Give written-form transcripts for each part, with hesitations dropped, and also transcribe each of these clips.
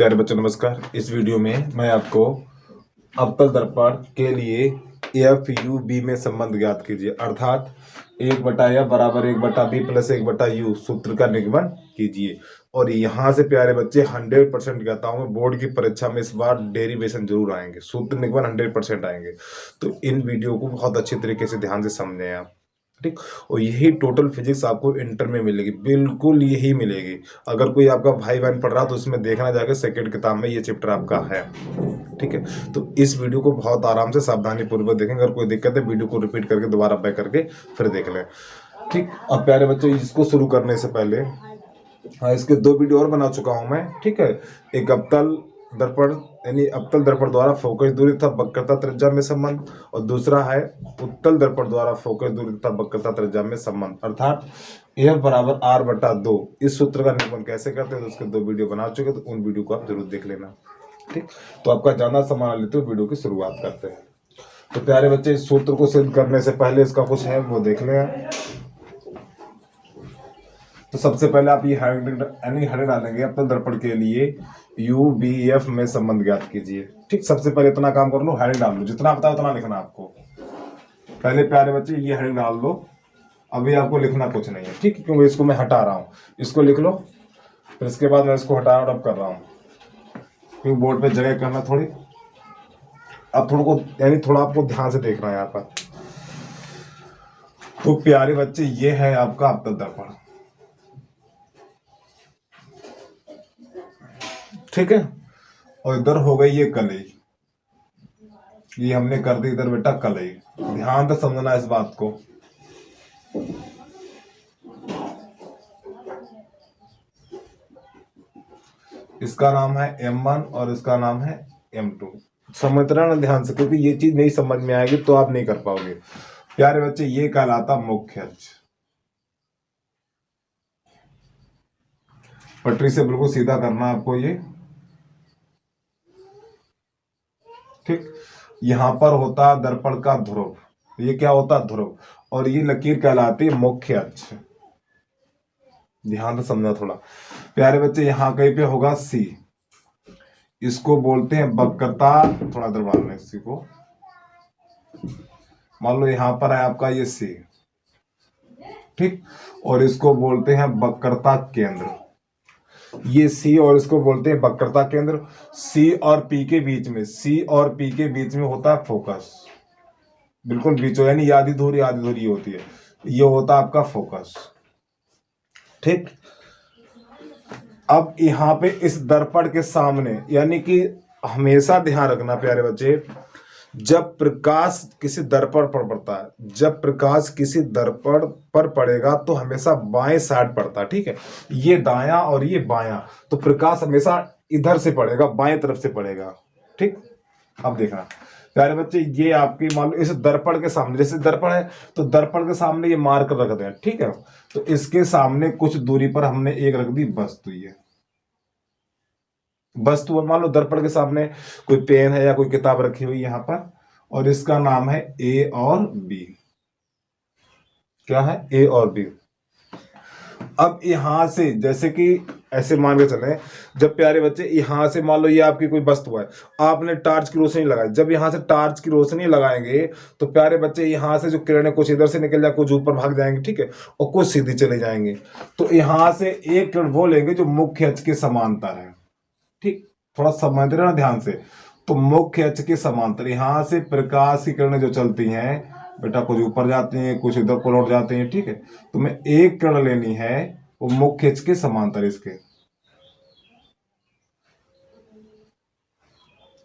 प्यारे बच्चों नमस्कार। इस वीडियो में मैं आपको अवतल दर्पण के लिए एफ यू बी में संबंध ज्ञात कीजिए, अर्थात 1/f बराबर 1/b प्लस 1/u सूत्र का निगमन कीजिए। और यहाँ से प्यारे बच्चे 100% कहता हूँ, बोर्ड की परीक्षा में इस बार डेरिवेशन जरूर आएंगे, सूत्र निगमन 100% आएंगे। तो इन वीडियो को बहुत अच्छी तरीके से ध्यान से समझें आप, ठीक। और यही टोटल फिजिक्स आपको इंटर में मिलेगी, बिल्कुल यही मिलेगी। अगर कोई आपका भाई बहन पढ़ रहा तो उसमें देखना जाके सेकंड किताब में ये चैप्टर आपका है, ठीक है। तो इस वीडियो को बहुत आराम से सावधानी पूर्वक देखेंगे। अगर कोई दिक्कत है वीडियो को रिपीट करके दोबारा बैक करके फिर देख लें, ठीक। अब प्यारे बच्चों, इसको शुरू करने से पहले इसके 2 वीडियो और बना चुका हूं मैं, ठीक है। एक अवतल दर्पण यानी अवतल दर्पण द्वारा फोकस दूरी तथा वक्रता त्रिज्या में संबंध, और दूसरा है उत्तल दर्पण द्वारा फोकस दूरी तथा वक्रता त्रिज्या में संबंध, अर्थात F बराबर R/2 इस सूत्र का निरूपण कैसे करते हैं। तो उसके 2 वीडियो बना चुके, तो उन वीडियो को आप जरूर देख लेना, ठीक। तो आपका ज्यादा समय लेते हुए वीडियो की शुरुआत करते हैं। तो प्यारे बच्चे, इस सूत्र को सिद्ध करने से पहले इसका कुछ है वो देख लें। तो सबसे पहले आप ये हेडिंग डालेंगे, अवतल दर्पण के लिए UBF में संबंध ज्ञात कीजिए, ठीक। सबसे पहले इतना काम कर लो, हेडिंग डाल लो, जितना पता है उतना लिखना आपको। पहले प्यारे बच्चे ये हेडिंग डाल दो, अभी आपको लिखना कुछ नहीं है, ठीक, क्योंकि इसको मैं हटा रहा हूँ। इसको लिख लो, फिर इसके बाद मैं इसको हटा रब कर रहा हूँ, क्योंकि बोर्ड पे जगह करना थोड़ी। अब थोड़ा आपको ध्यान से देखना है यहाँ पर। तो प्यारे बच्चे, ये है आपका अवतल दर्पण, ठीक है। और इधर हो गई ये कलई, ये हमने कर दी इधर बेटा कलई। ध्यान से समझना इस बात को। इसका नाम है M1 और इसका नाम है M2। समझना ना ध्यान से, क्योंकि ये चीज नहीं समझ में आएगी तो आप नहीं कर पाओगे। प्यारे बच्चे, ये कहलाता मुख्य अक्ष। पटरी से बिल्कुल सीधा करना आपको ये, ठीक। यहां पर होता है दर्पण का ध्रुव, ये क्या होता है ध्रुव, और ये लकीर कहलाती है मुख्य अक्ष। ध्यान से समझना थोड़ा। प्यारे बच्चे, यहां कहीं पे होगा C, इसको बोलते हैं वक्रता। थोड़ा इधर डालना इसी को, मान लो यहां पर है आपका ये C, ठीक। और इसको बोलते हैं वक्रता केंद्र, ये C, और इसको बोलते हैं वक्रता केंद्र। C और P के बीच में, C और P के बीच में होता है फोकस, बिल्कुल बीचों, यानी आधी धुरी होती है, ये होता है आपका फोकस, ठीक। अब यहाँ पे इस दर्पण के सामने, यानी कि हमेशा ध्यान रखना प्यारे बच्चे, जब प्रकाश किसी दर्पण पर पड़ता है, जब प्रकाश किसी दर्पण पर पड़ेगा तो हमेशा बाएं साइड पड़ता है, ठीक है। ये दायां और ये बायां, तो प्रकाश हमेशा इधर से पड़ेगा, बाएं तरफ से पड़ेगा, ठीक। अब देखना प्यारे बच्चे, ये आपकी मान लो इस दर्पण के सामने, जैसे दर्पण है तो दर्पण के सामने ये मार्कर रख दें, ठीक है। तो इसके सामने कुछ दूरी पर हमने एक रख दी वस्तु, ये वस्तु मान लो दर्पण के सामने कोई पेन है या कोई किताब रखी हुई यहाँ पर, और इसका नाम है A और B। क्या है? A और B। अब यहां से जैसे कि ऐसे मान के चले, जब प्यारे बच्चे यहां से मान लो ये आपकी कोई वस्तु है, आपने टार्च की रोशनी लगाई, जब यहां से टार्च की रोशनी लगाएंगे तो प्यारे बच्चे यहां से जो किरणें कुछ इधर से निकल जाए, कुछ ऊपर भाग जाएंगे, ठीक है, और कुछ सीधी चले जाएंगे। तो यहां से एक किरण वो लेंगे जो मुख्य अक्ष के समांतर है, ठीक। थोड़ा समझ रहे ना ध्यान से। तो मुख्य अक्ष के समांतर यहां से प्रकाश की किरणें जो चलती हैं बेटा, कुछ ऊपर जाती हैं, कुछ इधर को लौट जाती हैं, ठीक है। तो मैं एक किरण लेनी है वो मुख्य अक्ष के समांतर, इसके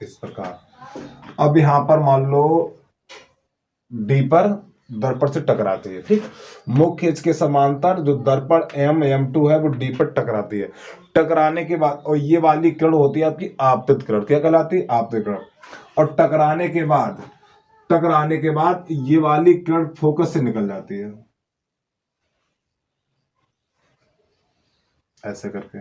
इस प्रकार। अब यहां पर मान लो डी पर दर्पण से टकराती है, ठीक। मुख्य अक्ष के समांतर जो दर्पण M2 है वो डी पर टकराती है। टकराने के बाद, और ये वाली किरण होती है आपकी आपतित किरण, क्या कहलाती है? आपतित किरण। और टकराने के बाद ये वाली किरण फोकस से निकल जाती है, ऐसे करके,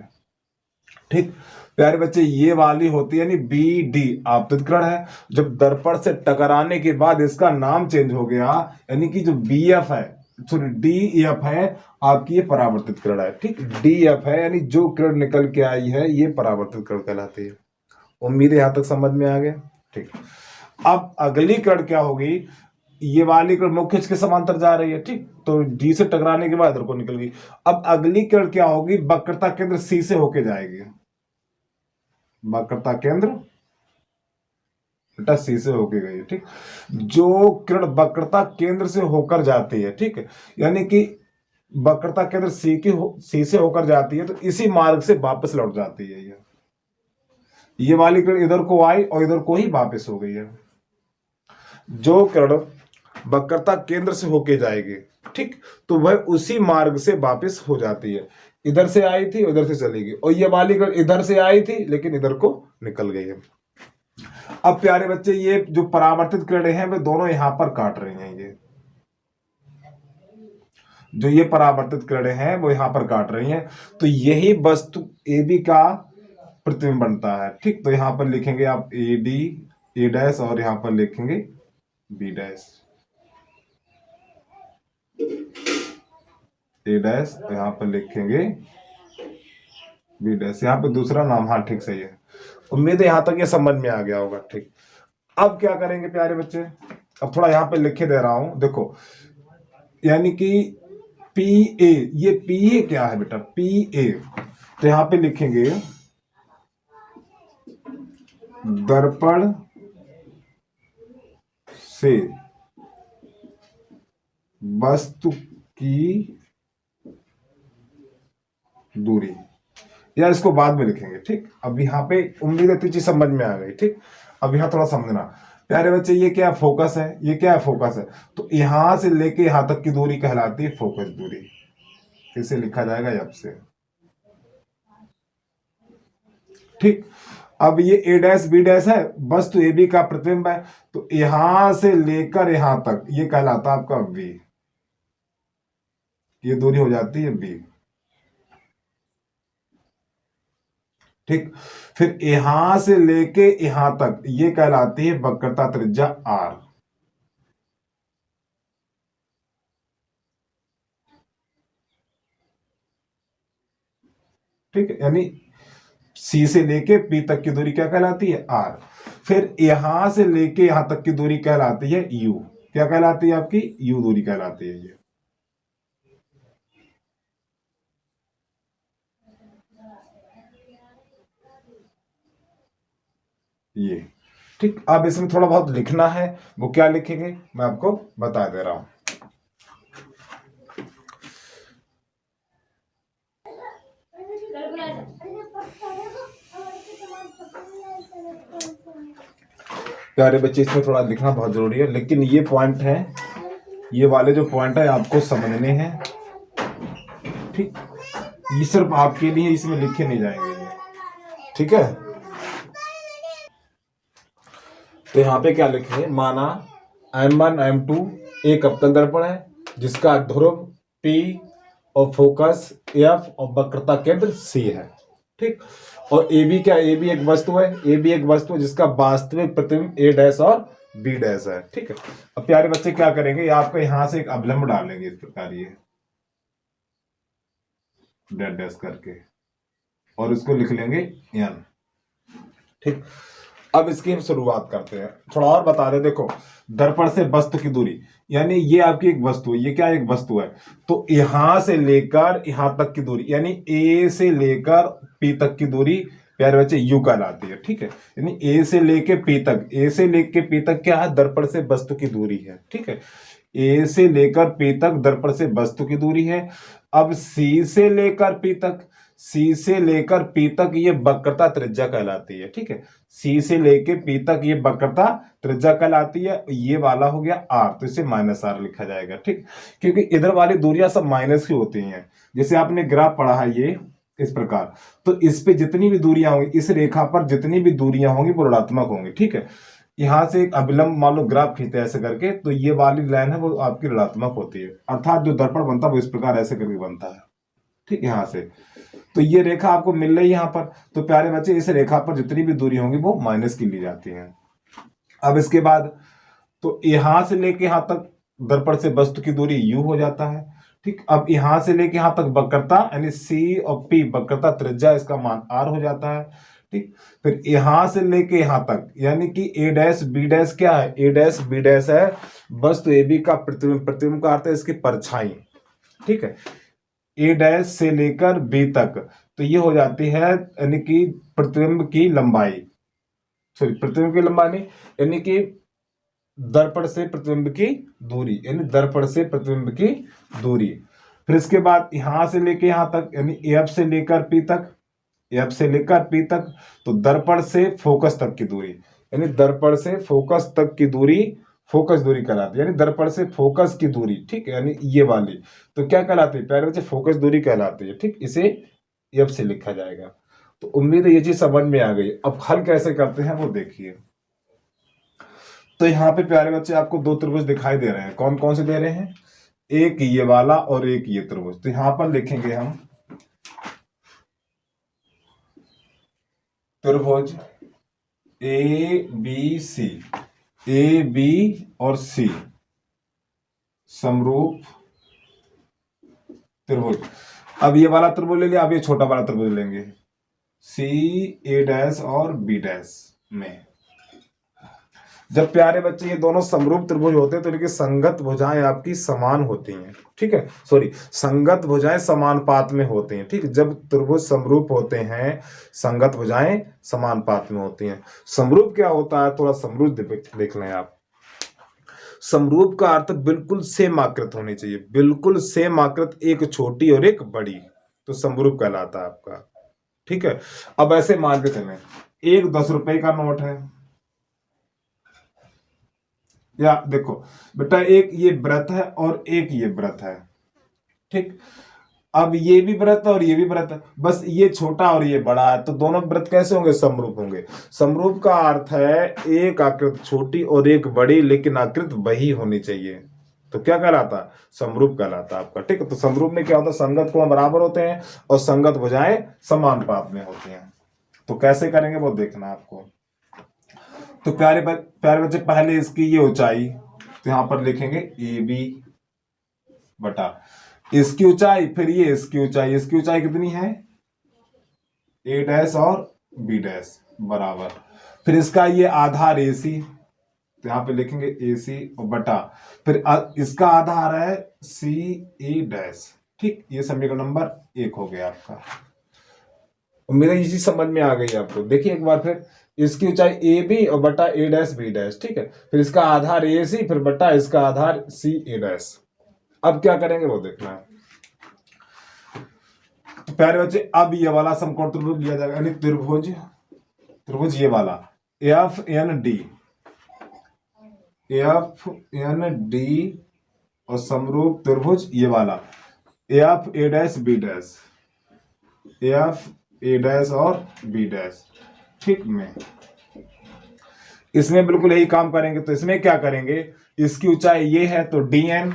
ठीक। प्यारे बच्चे, ये वाली होती है यानी BD आपतित किरण है। जब दर्पण से टकराने के बाद इसका नाम चेंज हो गया, यानी कि जो BF है, सॉरी डी एफ है आपकी, ये परावर्तित किरण है। ठीक, डी एफ है यानी जो किरण निकल के आई है ये परावर्तित किरण कहलाती है। उम्मीद है यहां तक समझ में आ गया। ठीक, अब अगली किरण क्या होगी, ये वाली किरण मुख्य अक्ष के समांतर जा रही है। ठीक, तो डी से टकराने के बाद इधर को निकल गई। अब अगली किरण क्या होगी, वक्रता केंद्र सी से होके जाएगी। वक्रता केंद्र बेटा सी से होके गई। ठीक, जो किरण वक्रता केंद्र से होकर जाती है, ठीक है, यानी कि वक्रता केंद्र सी से होकर जाती है तो इसी मार्ग से वापस लौट जाती है। ये वाली किरण इधर को आई और इधर को ही वापस हो गई है। जो किरण वक्रता केंद्र से होके जाएगी, ठीक, तो वह उसी मार्ग से वापस हो जाती है। इधर से आई थी उधर से चली गई, और ये वाली किरण इधर से आई थी लेकिन इधर को निकल गई है। अब प्यारे बच्चे ये जो परावर्तित किरणें हैं वे दोनों यहां पर काट रही हैं। ये जो ये परावर्तित किरणें हैं वो यहां पर काट रही हैं, तो यही वस्तु ए बी का प्रतिबिंब बनता है। ठीक, तो यहां पर लिखेंगे आप ए डी ए डैश और यहां पर लिखेंगे बी डैश, ए डैश, यहां पर लिखेंगे बी डैश। यहां पर दूसरा नाम, हाँ ठीक सही है। उम्मीद है यहां तक ये समझ में आ गया होगा। ठीक, अब क्या करेंगे प्यारे बच्चे, अब थोड़ा यहां पे लिखे दे रहा हूं, देखो, यानी कि पी ए, ये पी ए क्या है बेटा, पी ए, तो यहां पे लिखेंगे दर्पण से वस्तु की दूरी, या इसको बाद में लिखेंगे। ठीक, अब यहाँ पे उम्मीद है चीज समझ में आ गई। ठीक, अब यहाँ थोड़ा समझना प्यारे बच्चे, ये क्या फोकस है, ये क्या है फोकस है, तो यहां से लेके यहां तक की दूरी कहलाती है फोकस दूरी। इसे लिखा जाएगा अब से। ठीक, अब ये ए डैश बी डैश है, वस्तु ए बी का प्रतिबिंब है, तो यहां से लेकर यहां तक ये कहलाता है आपका वी, ये दूरी हो जाती है बी। ठीक, फिर यहां से लेके यहां तक ये कहलाती है वक्रता त्रिज्या आर। ठीक है, यानी सी से लेके पी तक की दूरी क्या कहलाती है, आर। फिर यहां से लेके यहां तक की दूरी कहलाती है यू। क्या कहलाती है आपकी, यू दूरी कहलाती है ये। ये ठीक, अब इसमें थोड़ा बहुत लिखना है, वो क्या लिखेंगे मैं आपको बता दे रहा हूं। प्यारे बच्चे इसमें थोड़ा लिखना बहुत जरूरी है, लेकिन ये पॉइंट है, ये वाले जो पॉइंट है आपको समझने हैं। ठीक, ये सिर्फ आपके लिए, इसमें लिखे नहीं जाएंगे। ठीक है, तो यहां पे क्या लिखेंगे, माना M1 M2 एक अवतल दर्पण है जिसका ध्रुव P और फोकस F और वक्रता केंद्र C है। ठीक, और ए बी क्या, ए बी एक वस्तु है, ए बी एक वस्तु है जिसका वास्तविक प्रतिबिंब ए डैश और बी डैश है। ठीक है, अब प्यारे बच्चे क्या करेंगे, आपको यहां से एक अवलंब डालेंगे इस प्रकार, ये डैश डैश करके, और इसको लिख लेंगे n। ठीक, अब इसकी हम शुरुआत करते हैं, थोड़ा और बता दें। देखो, दर्पण से वस्तु की दूरी, यानी ये आपकी एक वस्तु है, ये क्या एक वस्तु है, तो यहां से लेकर यहां तक की दूरी, यानी ए से लेकर पी तक की दूरी प्यारे बच्चे यू कहलाती है। ठीक है, यानी ए से लेके पी तक, ए से लेके पी तक क्या है, दर्पण से वस्तु की दूरी है। ठीक है, ए से लेकर पी तक दर्पण से वस्तु की दूरी है। अब सी से लेकर पी तक, सी से लेकर पी तक ये वक्रता त्रिज्या कहलाती है। ठीक है, सी से लेके पी तक ये वक्रता त्रिज्या कहलाती है। ये वाला हो गया आर, तो इसे -r लिखा जाएगा। ठीक, क्योंकि इधर वाली दूरियां सब माइनस की होती हैं। जैसे आपने ग्राफ पढ़ा है ये इस प्रकार, तो इस पे जितनी भी दूरियां होंगी, इस रेखा पर जितनी भी दूरियां होंगी वो ऋणात्मक होंगी। ठीक है, यहां से एक अभिलंब मान लो ग्राफ खींचते हैं ऐसे करके, तो ये वाली लाइन है वो आपकी ऋणात्मक होती है, अर्थात जो दर्पण बनता है वो इस प्रकार ऐसे करके बनता है। ठीक, यहां से तो ये रेखा आपको मिल रही है यहां पर, तो प्यारे बच्चे इस रेखा पर जितनी भी दूरी होंगी वो माइनस की ली जाती है। अब इसके बाद तो यहां से लेके यहां तक दर्पण से वस्तु की दूरी u हो जाता है। ठीक, अब यहां से लेके यहां तक वक्रता यानी c और p वक्रता त्रिज्या, इसका मान r हो जाता है। ठीक, फिर यहां से लेके यहां तक यानी कि a डैश b डैश क्या है, a डैश b डैश है वस्तु ab का प्रतिबिंब, प्रतिबिंब का अर्थ है इसकी परछाई। ठीक है, a डैश से लेकर b तक, तो ये हो जाती है यानी कि प्रतिबिंब की लंबाई, सॉरी प्रतिबिंब की लंबाई नहीं, यानी कि दर्पण से प्रतिबिंब की दूरी, यानी दर्पण से प्रतिबिंब की दूरी। फिर इसके बाद यहां से लेके यहां तक यानी एफ से लेकर पी तक, एफ से लेकर पी तक, तो दर्पण से फोकस तक की दूरी, यानी दर्पण से फोकस तक की दूरी फोकस दूरी कहलाती है, यानी दर्पण से फोकस की दूरी। ठीक है, यानी ये वाली तो क्या कहलाती है प्यारे बच्चे, फोकस दूरी कहलाती है। ठीक, इसे एफ से लिखा जाएगा। तो उम्मीद है ये चीज समझ में आ गई। अब हल कैसे करते हैं वो देखिए। तो यहाँ पे प्यारे बच्चे आपको दो त्रिभुज दिखाई दे रहे हैं, कौन कौन से दे रहे हैं, एक ये वाला और एक ये त्रिभुज। तो यहां पर लिखेंगे हम त्रिभुज A B C, A B और सी समरूप त्रिभुज। अब ये वाला त्रिभुज ले लिया, अब ये छोटा वाला त्रिभुज लेंगे, सी ए डैश और बी डैश में। जब प्यारे बच्चे ये दोनों समरूप त्रिभुज होते हैं तो इनकी संगत भुजाएं आपकी समान होती हैं। ठीक है, सॉरी, संगत भुजाएं समानुपात में होती हैं। ठीक, जब त्रिभुज समरूप होते हैं संगत भुजाएं समानुपात में होती हैं। समरूप क्या होता है, थोड़ा समरूप देख लें आप। समरूप का अर्थ बिल्कुल सेम आकृत होनी चाहिए, बिल्कुल सेम आकृत, एक छोटी और एक बड़ी, तो समरूप कहलाता है आपका। ठीक है, अब ऐसे मान के चलें, एक 10 रुपए का नोट है, या देखो बेटा एक ये व्रत है और एक ये व्रत है। ठीक, अब ये भी व्रत है और ये भी व्रत है, बस ये छोटा और ये बड़ा है, तो दोनों व्रत कैसे होंगे, समरूप होंगे। समरूप का अर्थ है एक आकृत छोटी और एक बड़ी, लेकिन आकृत वही होनी चाहिए, तो क्या कहलाता, समरूप कहलाता आपका। ठीक है, तो समरूप में क्या होता है, संगत कोण बराबर होते हैं और संगत भुजाएं समानुपात में होती हैं। तो कैसे करेंगे वो देखना आपको। तो प्यारे बच्चे पहले इसकी ये ऊंचाई, तो यहां पर लिखेंगे ए बी बटा इसकी ऊंचाई, फिर ये इसकी ऊंचाई, इसकी ऊंचाई कितनी है ए डैश और बी डैश बराबर, फिर इसका ये आधार ए सी, तो यहां पे लिखेंगे ए सी और बटा, फिर इसका आधार है सी ए डैश। ठीक, ये समीकरण नंबर 1 हो गया आपका। उम्मीद है ये चीज समझ में आ गई आपको। देखिए एक बार फिर, इसकी ऊंचाई ए बी और बटा ए डैश बी डैश। ठीक है, फिर इसका आधार ए सी, फिर बटा इसका आधार सी ए डैश। अब क्या करेंगे वो देखना है। तो प्यारे बच्चे अब ये वाला समकोण त्रिभुज लिया जाएगा, यानी त्रिभुज त्रिभुज ये वाला F N D, F N D और समरूप त्रिभुज ये वाला F A dash B dash, F A dash और बी डैश। ठीक, में इसमें बिल्कुल यही काम करेंगे। तो इसमें क्या करेंगे, इसकी ऊंचाई ये है तो डी एन,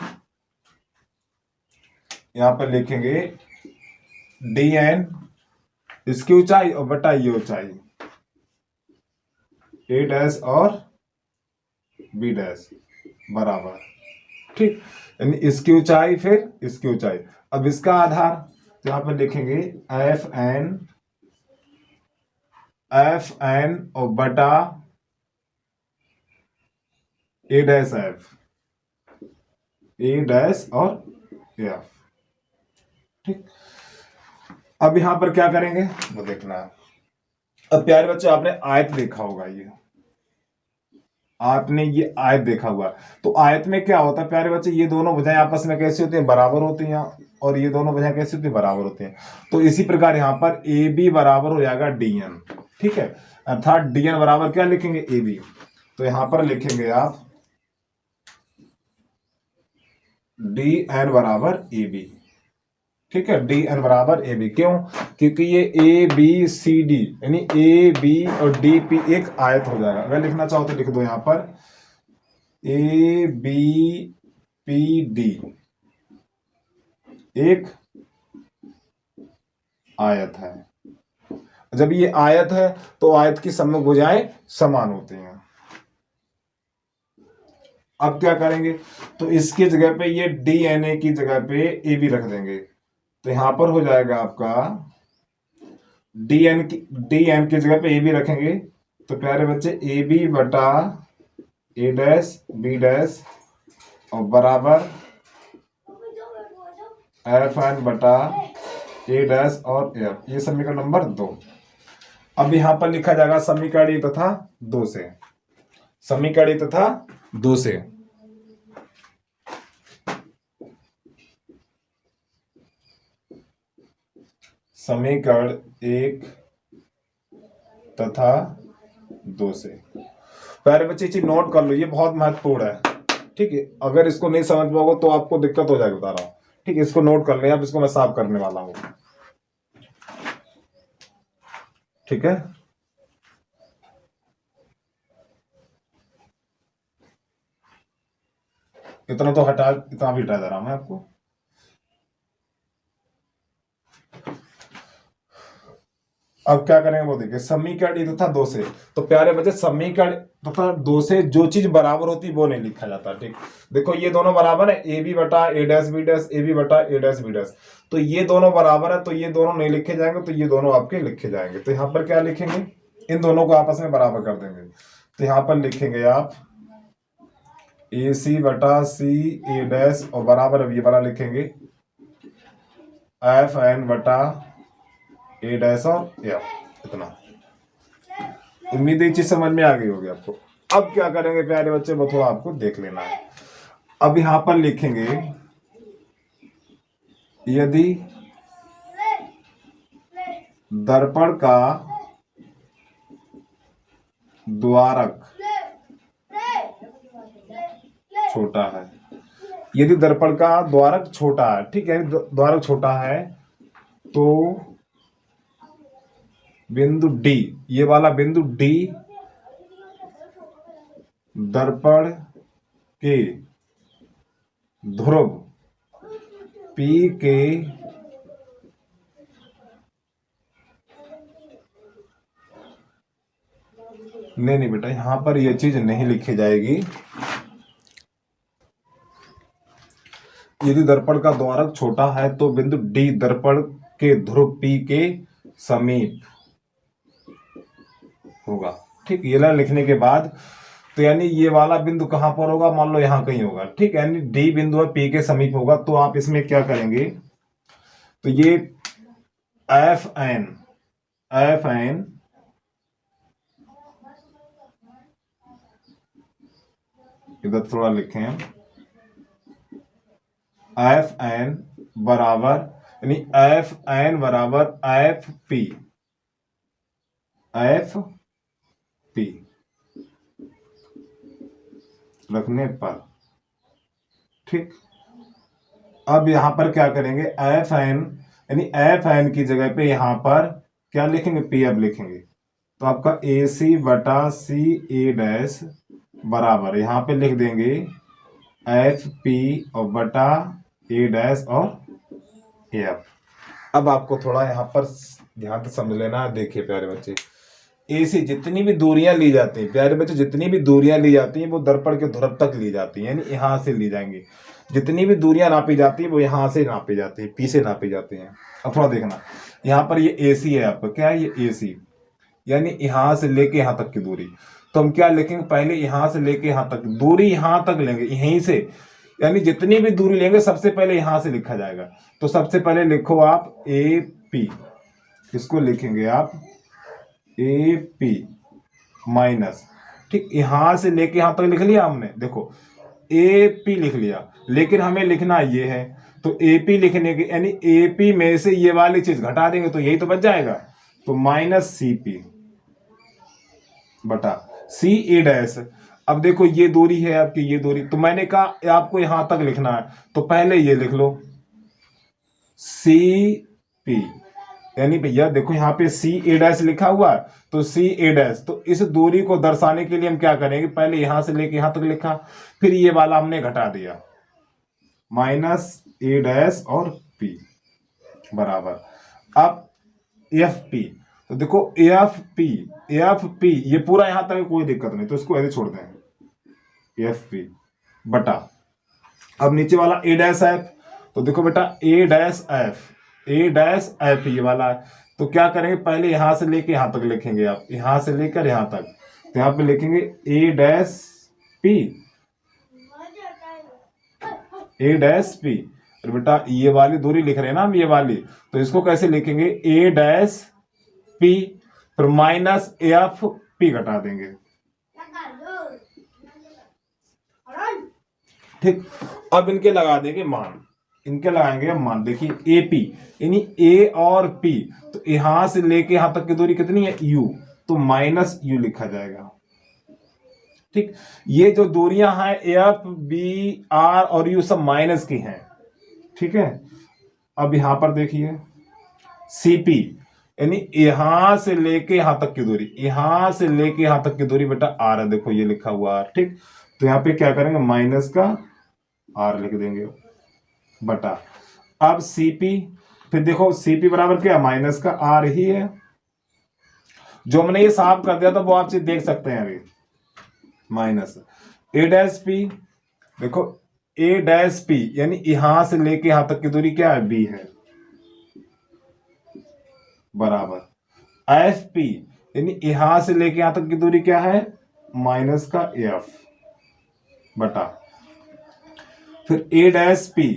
यहां पर लिखेंगे डी एन, इसकी ऊंचाई और बटा ये ऊंचाई ए डैश और बी डैश बराबर। ठीक, यानी इसकी ऊंचाई फिर इसकी ऊंचाई, अब इसका आधार, तो यहां पर लिखेंगे एफ एन और बटा A dash F, A dash और एफ। ठीक, अब यहां पर क्या करेंगे वो देखना है। अब प्यारे बच्चों आपने आयत देखा होगा, ये आपने ये आयत देखा हुआ, तो आयत में क्या होता है प्यारे बच्चे, ये दोनों भुजाएं आपस में कैसी होती हैं, बराबर होती हैं, और ये दोनों भुजाएं कैसी होती हैं, बराबर होती हैं। तो इसी प्रकार यहां पर ए बी बराबर हो जाएगा डी एन। ठीक है, अर्थात डी एन बराबर क्या लिखेंगे, ए बी, तो यहां पर लिखेंगे आप डी एन बराबर ए बी। ठीक है, डी एन बराबर ए बी, क्यों, क्योंकि ये ए बी सी डी यानी ए बी और डी पी एक आयत हो जाएगा। अगर लिखना चाहो तो लिख दो यहां पर ए बी पी डी एक आयत है। जब ये आयत है तो आयत की सम्मुख भुजाएं समान होती हैं। अब क्या करेंगे, तो इसकी जगह पे ये DNA की जगह पे AB रख देंगे, तो यहां पर हो जाएगा आपका डी एन की जगह पे AB रखेंगे, तो प्यारे बच्चे AB बटा A डैश B डैश और बराबर FN बटा A डैश और F, ये समीकरण नंबर 2। अब यहां पर लिखा जाएगा समीकरण तथा 2 से, समीकरण तथा 2 से। समीकरण 1 तथा 2 से। प्यारे बच्चे चीज नोट कर लो, ये बहुत महत्वपूर्ण है, ठीक है। अगर इसको नहीं समझ पाओगे तो आपको दिक्कत हो जाएगी, बता रहा हूं, ठीक है। इसको नोट कर लें, अब इसको मैं साफ करने वाला हूं, ठीक है। इतना तो हटा, इतना भी हटा दे रहा हूं मैं आपको। अब क्या करेंगे वो देखिए, समीकरण तथा 2 से। तो प्यारे बच्चे समीकरण तथा 2 से जो चीज बराबर होती है वो नहीं लिखा जाता, ठीक। देखो ये दोनों बराबर है, ए बी बटा A dash B dash, A B बटा ए डैश बी डैश, तो ये दोनों बराबर है, तो ये दोनों नहीं लिखे जाएंगे, तो ये दोनों आपके लिखे जाएंगे। तो यहाँ पर क्या लिखेंगे, इन दोनों को आपस में बराबर कर देंगे, तो यहाँ पर लिखेंगे आप ए सी बटा सी ए डैश और बराबर, अब ये वाला लिखेंगे एफ एन बटा ए डैश और एफ, इतना। उम्मीद है ये चीज समझ में आ गई होगी आपको। अब क्या करेंगे प्यारे बच्चे, वो थोड़ा आपको देख लेना है। अब यहां पर लिखेंगे यदि दर्पण का द्वारक छोटा है, यदि दर्पण का द्वारक छोटा है, ठीक है, द्वारक छोटा है, तो बिंदु डी, ये वाला बिंदु डी दर्पण के ध्रुव P के नहीं बेटा, यहां पर यह चीज नहीं लिखी जाएगी। यदि दर्पण का द्वारक छोटा है तो बिंदु डी दर्पण के ध्रुव P के समीप होगा, ठीक। ये लाइन लिखने के बाद तो यानी ये वाला बिंदु कहां पर होगा, मान लो यहां कहीं होगा, ठीक है, यानी डी बिंदु है P के समीप होगा। तो आप इसमें क्या करेंगे, तो ये एफ एन इधर थोड़ा लिखें, एफ एन बराबर, यानी एफ एन बराबर एफ पी रखने पर, ठीक। अब यहां पर क्या करेंगे, एफ एन, यानी एफ एन की जगह पे यहां पर क्या लिखेंगे, पी अब लिखेंगे। तो आपका ए सी बटा सी ए डैश बराबर, यहां पे लिख देंगे एफ पी और बटा ए डैश और एफ। अब आपको थोड़ा यहां पर ध्यान से समझ लेना है। देखिए प्यारे बच्चे, ए से जितनी भी दूरियां ली जाती हैं, प्यारे बच्चे जितनी भी दूरियां ली जाती हैं वो दर्पण के ध्रुव तक ली जाती हैं, यानी यहां से ली जाएंगी। जितनी भी दूरियां नापी जाती है वो यहां से नापी जाती है, पी से नापी जाती हैं। अब थोड़ा देखना, यहाँ पर ये ए सी है आपका, क्या है ये ए सी, यानी यहां से लेके यहां तक की दूरी। तो हम क्या लिखेंगे, पहले यहां से लेके यहां तक दूरी, यहां तक लेंगे यहीं से, यानी जितनी भी दूरी लेंगे सबसे पहले यहां से लिखा जाएगा। तो सबसे पहले लिखो आप ए पी, इसको लिखेंगे आप ए पी माइनस, ठीक, यहां से लेके यहां तक लिख लिया हमने, देखो ए पी लिख लिया, लेकिन हमें लिखना ये है। तो ए पी लिखने के, यानी ए पी में से ये वाली चीज घटा देंगे तो यही तो बच जाएगा, तो माइनस सी पी बटा सी ए डैश। अब देखो ये दूरी है आपकी, ये दूरी, तो मैंने कहा आपको यहां तक लिखना है, तो पहले ये लिख लो सी पी, यानी भैया देखो यहाँ पे सी ए डैश लिखा हुआ है, तो सी ए डैश, तो इस दूरी को दर्शाने के लिए हम क्या करेंगे, पहले यहां से लेके यहां तक लिखा, फिर ये वाला हमने घटा दिया माइनस ए डैश और पी बराबर। अब एफ पी, तो देखो एफ पी ये पूरा यहां तक कोई दिक्कत नहीं, तो इसको ऐसे छोड़ देंगे एफ पी, बटा, अब नीचे वाला ए डैश एफ, तो देखो बेटा ए डैश एफ ये वाला है, तो क्या करेंगे पहले यहां से लेके यहां तक लिखेंगे, आप यहां से लेकर यहां तक, तो यहां पे लिखेंगे ए डैश पी, और बेटा ये वाली दूरी लिख रहे हैं ना हम, ये वाली, तो इसको कैसे लिखेंगे ए डैश पी, फिर माइनस एफ पी घटा देंगे। ठीक, अब इनके लगा देंगे मान, इनके लगाएंगे हम मान, देखिए ए पी यानी ए और पी, तो यहां से लेके यहां तक की दूरी कितनी है यू, तो माइनस यू लिखा जाएगा। ठीक, ये जो दूरियां हैं एफ बी आर और यू सब माइनस की हैं। ठीक है, अब यहां पर देखिए सीपी यानी यहां से लेके यहां तक की दूरी, यहां से लेके यहां तक की दूरी बेटा आर है, देखो ये लिखा हुआ आर। ठीक, तो यहां पे क्या करेंगे माइनस का आर लिख देंगे बटा, अब सीपी, फिर देखो सीपी बराबर क्या माइनस का आर ही है, जो मैंने ये साफ कर दिया था वो आप चीज देख सकते हैं अभी, माइनस ए डैश पी, देखो ए डैश पी यानी यहां से लेके यहां तक की दूरी क्या है बी है, बराबर एफ पी यानी यहां से लेके यहां तक की दूरी क्या है माइनस का एफ, बटा फिर ए डैश पी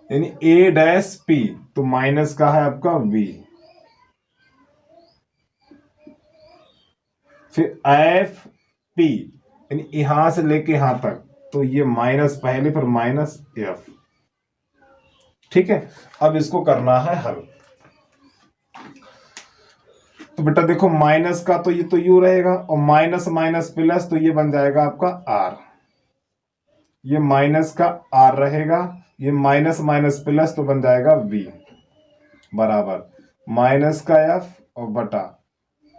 यानी ए डैश पी तो माइनस का है आपका वी, फिर एफ पी यानी यहां से लेके यहां तक, तो ये माइनस पहले फिर माइनस एफ। ठीक है, अब इसको करना है हल, तो बेटा देखो माइनस का तो ये तो यू रहेगा, और माइनस माइनस प्लस तो ये बन जाएगा आपका आर, ये माइनस का आर रहेगा, ये माइनस माइनस प्लस तो बन जाएगा वी, बराबर माइनस का एफ और बटा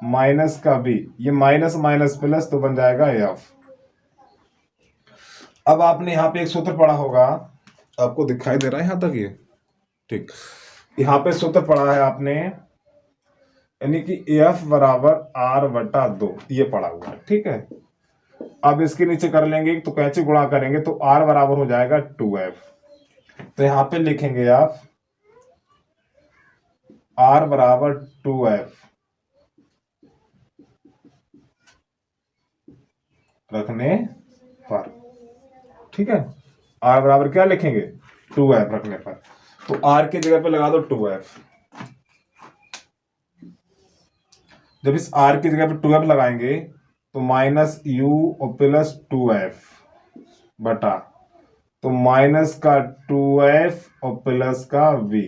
माइनस का वी, ये माइनस माइनस प्लस तो बन जाएगा एफ। अब आपने यहां पे एक सूत्र पढ़ा होगा, आपको दिखाई दे रहा है यहां तक ये, ठीक, यहां पे सूत्र पढ़ा है आपने, यानी कि एफ बराबर आर बटा 2, ये पढ़ा हुआ है। ठीक है, अब इसके नीचे कर लेंगे तो कैसे गुणा करेंगे, तो आर बराबर हो जाएगा 2f, तो यहां पे लिखेंगे आप आर बराबर 2f रखने पर। ठीक है, आर बराबर क्या लिखेंगे 2f रखने पर, तो आर की जगह पे लगा दो 2f, जब इस आर की जगह पे 2f लगाएंगे तो माइनस यू और प्लस 2f बटा, तो माइनस का 2f और प्लस का v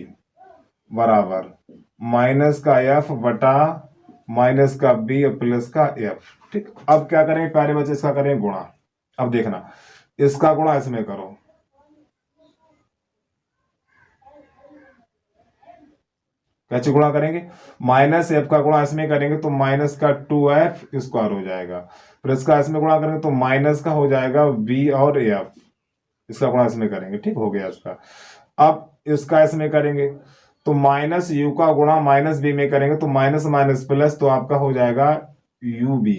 बराबर माइनस का f बटा माइनस का b और प्लस का f। ठीक, अब क्या करेंगे प्यारे बच्चे, इसका करेंगे गुणा। अब देखना, इसका गुणा इसमें करो, कैसे गुणा करेंगे, माइनस एफ का गुणा इसमें करेंगे तो माइनस का 2f स्क्वायर हो जाएगा, फिर इसका इसमें गुणा करेंगे तो माइनस का हो जाएगा v और एफ, इसका गुणा इसमें करेंगे। ठीक हो गया इसका, अब इसका इसमें करेंगे तो माइनस यू का गुणा माइनस बी में करेंगे तो माइनस माइनस प्लस तो आपका हो जाएगा यू बी।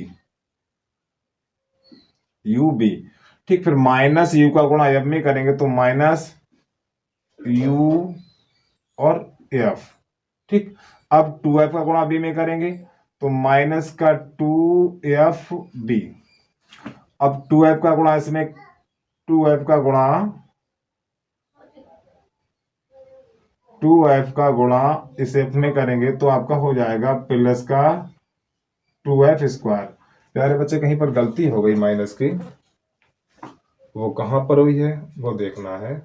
ठीक, फिर माइनस यू का गुणा एफ में करेंगे तो माइनस यू और एफ। ठीक, अब 2f का गुणा b में करेंगे तो माइनस का 2f b, अब 2f का गुणा इसमें 2f का गुणा 2f का गुणा इस f में करेंगे तो आपका हो जाएगा प्लस का 2f स्क्वायर। प्यारे बच्चे कहीं पर गलती हो गई माइनस की, वो कहां पर हुई है वो देखना है।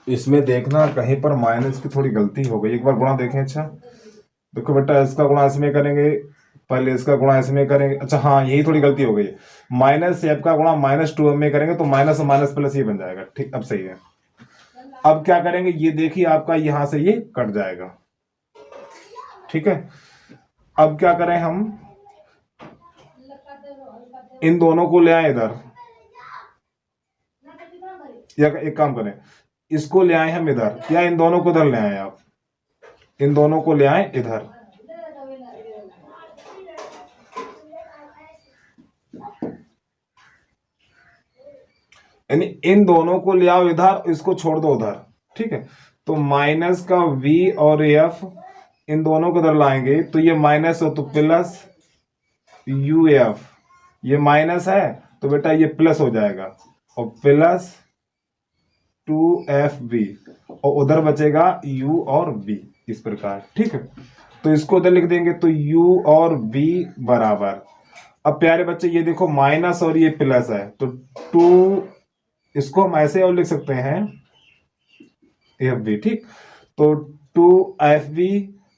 इसमें देखना कहीं पर माइनस की थोड़ी गलती हो गई, एक बार गुणा देखें। अच्छा देखो बेटा, इसका गुणा इसमें करेंगे, पहले इसका गुणा इसमें करेंगे, अच्छा हाँ यही थोड़ी गलती हो गई, माइनस एफ का गुणा माइनस 2 में करेंगे तो माइनस माइनस प्लस ये बन जाएगा। ठीक, अब सही है। अब क्या करेंगे, ये देखिए आपका यहां से ये कट जाएगा। ठीक है, अब क्या करें हम, इन दोनों को ले आए इधर, या एक काम करें इसको ले आए हम इधर, या इन दोनों को इधर ले आए, आप इन दोनों को ले आए इधर। यानी इन दोनों को ले आओ इधर, इसको छोड़ दो उधर, ठीक है। तो माइनस का v और f इन दोनों को इधर लाएंगे तो ये माइनस हो तो प्लस uf, ये माइनस है तो बेटा ये प्लस हो जाएगा और प्लस 2fv और उधर बचेगा u और v इस प्रकार, ठीक है। तो इसको उधर लिख देंगे तो u और v बराबर, अब प्यारे बच्चे ये देखो माइनस और ये प्लस है तो 2, इसको हम ऐसे और लिख सकते हैं fv, ठीक। तो 2fv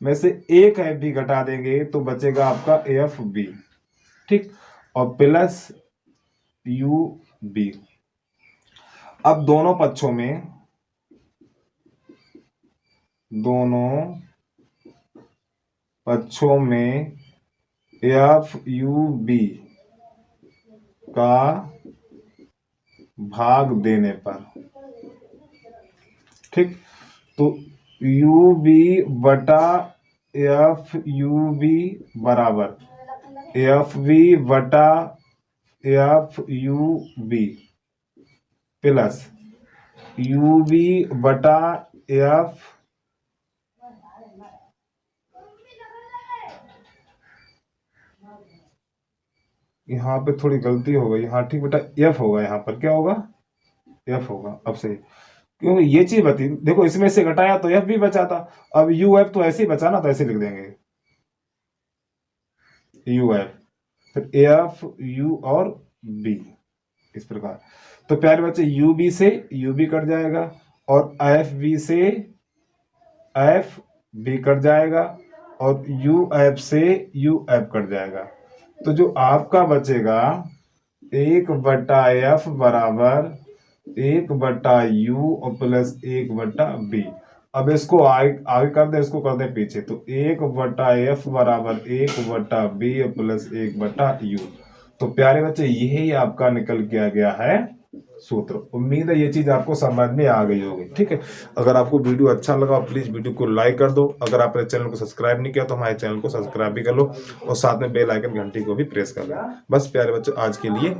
में से एक fv घटा देंगे तो बचेगा आपका fv, ठीक, और प्लस ub। अब दोनों पक्षों में fub का भाग देने पर, ठीक, तो ub बटा fub बराबर fv बटा fub प्लस ub बटा f यहाँ पे थोड़ी गलती हो गई, हाँ ठीक बेटा f होगा, यहाँ पर क्या होगा f होगा, अब सही, क्योंकि ये चीज बती देखो इसमें से घटाया तो f भी बचा था, अब uf तो ऐसे ही बचा ना, तो ऐसे लिख देंगे uf, फिर f u और b इस प्रकार। तो प्यारे बच्चे ub से ub कट जाएगा और fv से fb कट जाएगा और uf से uf कट जाएगा। तो जो आपका बचेगा 1/f बराबर 1/u और प्लस 1/b। अब इसको आगे कर दे, इसको कर दे पीछे, तो 1/f बराबर 1/b और प्लस 1/u। तो प्यारे बच्चे यही आपका निकल के आ गया है सूत्र। उम्मीद है ये चीज आपको समझ में आ गई होगी, ठीक है। अगर आपको वीडियो अच्छा लगा प्लीज वीडियो को लाइक कर दो, अगर आपने चैनल को सब्सक्राइब नहीं किया तो हमारे चैनल को सब्सक्राइब भी कर लो और साथ में बेल आइकन घंटी को भी प्रेस कर लो। बस प्यारे बच्चों आज के लिए